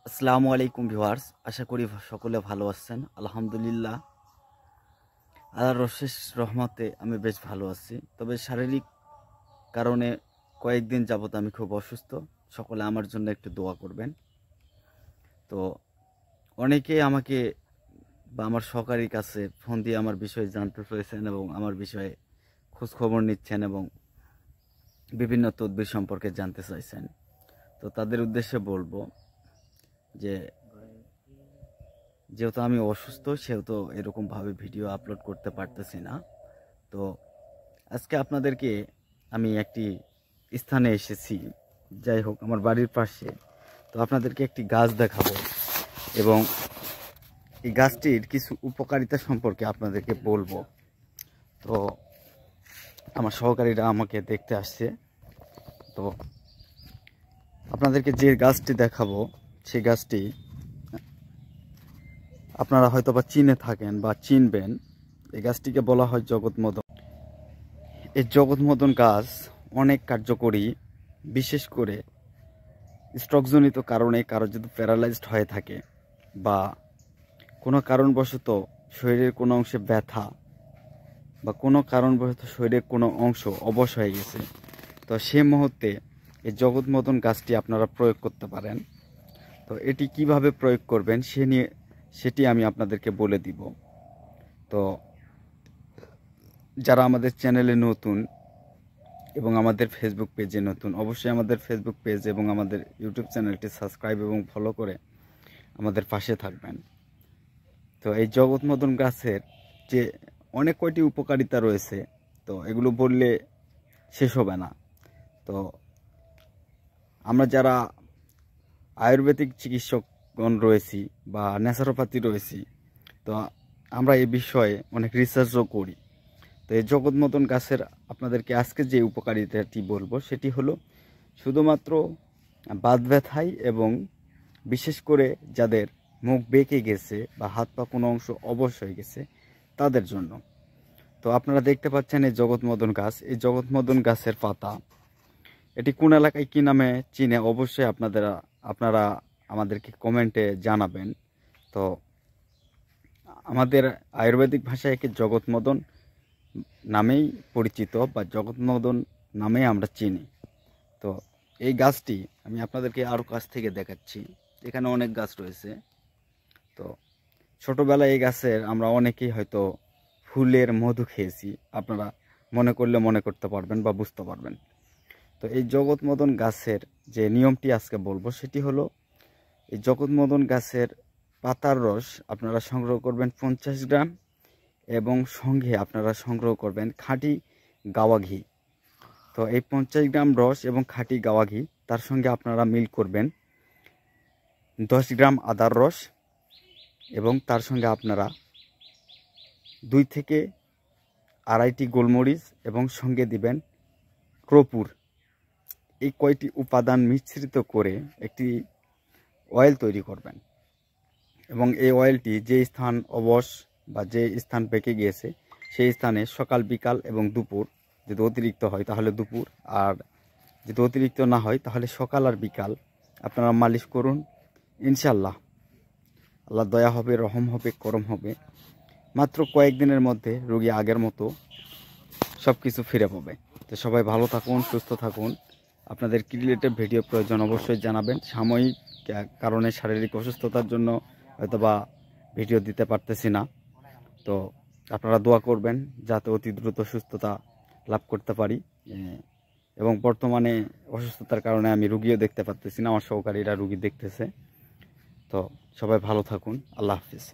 আসসালামু আলাইকুম ভিউয়ার্স, আশা করি সকলে ভালো আছেন। আলহামদুলিল্লাহ, আল্লাহর অশেষ রহমতে আমি বেশ ভালো আছি। তবে শারীরিক কারণে কয়েকদিন যাবত আমি খুব অসুস্থ। সকলে আমার জন্য একটু দোয়া করবেন। তো অনেকে আমাকে বা আমার সহকারীর কাছে ফোন দিয়ে আমার বিষয়ে জানতে পেরেছেন এবং আমার বিষয়ে খোঁজ খবর নিচ্ছেন এবং বিভিন্ন তদবির সম্পর্কে জানতে চাইছেন। তো তাদের উদ্দেশ্যে বলবো যে যেহেতু আমি অসুস্থ, সেহেতু এরকমভাবে ভিডিও আপলোড করতে পারতেছি না। তো আজকে আপনাদেরকে আমি একটি স্থানে এসেছি, যাই হোক আমার বাড়ির পাশে। তো আপনাদেরকে একটি গাছ দেখাবো এবং এই গাছটির কিছু উপকারিতা সম্পর্কে আপনাদেরকে বলবো। তো আমার সহকারীরা আমাকে দেখতে আসছে। তো আপনাদেরকে যে গাছটি দেখাবো সেই গাছটি আপনারা হয়তো বা চিনে থাকেন বা চিনবেন। এই গাছটিকে বলা হয় জগৎমদন। এই জগৎমদন গাছ অনেক কার্যকরী, বিশেষ করে স্ট্রোকজনিত কারণে কারো যদি প্যারালাইজড হয়ে থাকে বা কোনো কারণবশত শরীরের কোনো অংশে ব্যথা বা কোনো কারণবশত শরীরের কোনো অংশ অবশ হয়ে গেছে, তো সে মুহূর্তে এই জগৎমদন গাছটি আপনারা প্রয়োগ করতে পারেন। তো এটি কিভাবে প্রয়োগ করবেন সেটি আমি আপনাদেরকে বলে দিব। তো যারা আমাদের চ্যানেলে নতুন এবং আমাদের ফেসবুক পেজে নতুন, অবশ্যই আমাদের ফেসবুক পেজ এবং আমাদের ইউটিউব চ্যানেলটি সাবস্ক্রাইব এবং ফলো করে আমাদের পাশে থাকবেন। তো এই জগৎমদন গাছের যে অনেক কয়টি উপকারিতা রয়েছে, তো এগুলো বললে শেষ হবে না। তো আমরা যারা আয়ুর্বেদিক চিকিৎসকগণ রয়েছি বা ন্যাচারোপ্যাথি রয়েছি, তো আমরা এই বিষয়ে অনেক রিসার্চও করি। তো এই জগৎমদন গাছের আপনাদেরকে আজকে যে উপকারিতাটি বলবো সেটি হলো শুধুমাত্র বাত ব্যথায় এবং বিশেষ করে যাদের মুখ বেঁকে গেছে বা হাত পা কোনো অংশ অবশ হয়ে গেছে তাদের জন্য। তো আপনারা দেখতে পাচ্ছেন এই জগৎমদন গাছ, এই জগৎমদন গাছের পাতা, এটি কোন এলাকায় কী নামে চিনে অবশ্যই আপনারা আমাদেরকে কমেন্টে জানাবেন। তো আমাদের আয়ুর্বেদিক ভাষায় একে জগৎমদন নামেই পরিচিত বা জগৎমদন নামেই আমরা চিনি। তো এই গাছটি আমি আপনাদেরকে আরও কাছ থেকে দেখাচ্ছি। এখানে অনেক গাছ রয়েছে। তো ছোটোবেলায় এই গাছের আমরা অনেকেই হয়তো ফুলের মধু খেয়েছি, আপনারা মনে করলে মনে করতে পারবেন বা বুঝতে পারবেন। তো এই জগৎমদন গাছের যে নিয়মটি আজকে বলবো সেটি হলো, এই জগৎমদন গাছের পাতার রস আপনারা সংগ্রহ করবেন 50 গ্রাম এবং সঙ্গে আপনারা সংগ্রহ করবেন খাঁটি গাওয়া ঘি। তো এই 50 গ্রাম রস এবং খাঁটি গাওয়া ঘি, তার সঙ্গে আপনারা মিল করবেন 10 গ্রাম আদার রস এবং তার সঙ্গে আপনারা 2 থেকে আড়াইটি গোলমরিচ এবং সঙ্গে দিবেন কর্পূর। এই কয়টি উপাদান মিশ্রিত করে একটি অয়েল তৈরি করবেন এবং এই অয়েলটি যে স্থান অবশ বা যে স্থান বেঁকে গিয়েছে সেই স্থানে সকাল বিকাল এবং দুপুর, যদি অতিরিক্ত হয় তাহলে দুপুর, আর যদি অতিরিক্ত না হয় তাহলে সকাল আর বিকাল আপনারা মালিশ করুন। ইনশাল্লাহ আল্লাহ দয়া হবে, রহম হবে, করম হবে। মাত্র কয়েকদিনের মধ্যে রোগী আগের মতো সব কিছু ফিরে পাবে। তো সবাই ভালো থাকুন, সুস্থ থাকুন। আপনাদের কি রিলেটেড ভিডিও প্রয়োজন অবশ্যই জানাবেন। সাময়িক কারণে শারীরিক অসুস্থতার জন্য হয়তোবা ভিডিও দিতে পারতেছি না। তো আপনারা দোয়া করবেন যাতে অতি দ্রুত সুস্থতা লাভ করতে পারি। এবং বর্তমানে অসুস্থতার কারণে আমি রুগীও দেখতে পারতেছি না, আমার সহকারীরা রুগী দেখতেছে। তো সবাই ভালো থাকুন। আল্লাহ হাফিজ।